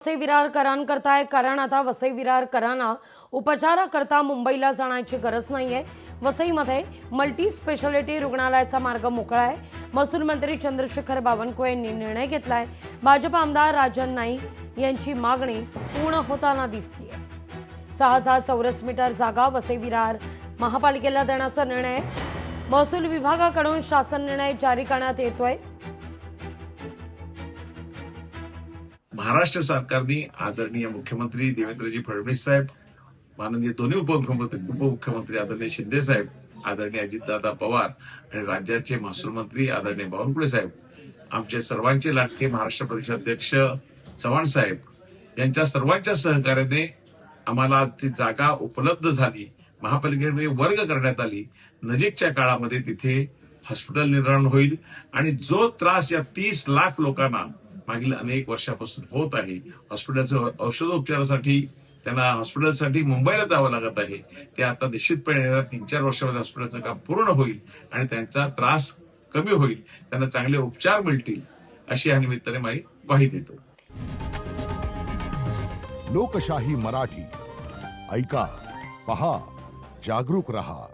वसई विरारकरां करताय कारण आता वसई विरारकरांना उपचाराकरता मुंबईला जाण्याची गरज नाहीये। वसईमध्ये मल्टी स्पेशालिटी रुग्णालयाचा मार्ग मोकळा आहे। महसूल मंत्री चंद्रशेखर बावनकुळे यांनी निर्णय घेतलाय। भाजप आमदार राजन नाईक यांची मागणी पूर्ण होताना दिसतीये। 6,000 चौरस मीटर जागा वसई विरार महापालिकेला देण्याचा निर्णय महसूल विभागाकडून शासन निर्णय जारी करण्यात येतोय। महाराष्ट्र सरकारने आदरणीय मुख्यमंत्री देवेंद्रजी फडणवीस साहेब, माननीय दोन्ही उपमुख्यमंत्री आदरणीय शिंदे साहेब, आदरणीय अजितदादा पवार आणि राज्याचे महसूल मंत्री आदरणीय बावनकुळे साहेब, आमचे सर्वांचे लाडके महाराष्ट्र प्रदेश अध्यक्ष चव्हाण साहेब यांच्या सर्वांच्या सहकार्याने आम्हाला आज ती जागा उपलब्ध झाली। महापालिकेने वर्ग करण्यात आली। नजीकच्या काळामध्ये तिथे हॉस्पिटल निर्माण होईल आणि जो त्रास या 30 लाख लोकांना मागील अनेक वर्षापासून होत आहे, हॉस्पिटलचं औषधोपचारासाठी त्यांना हॉस्पिटलसाठी मुंबईला जावं लागत आहे, ते आता निश्चितपणे 3-4 वर्षामध्ये हॉस्पिटलचं काम पूर्ण होईल आणि त्यांचा त्रास कमी होईल, त्यांना चांगले उपचार मिळतील अशी या निमित्ताने मी ग्वाही देतो। लोकशाही मराठी ऐका, पहा, जागरूक रहा।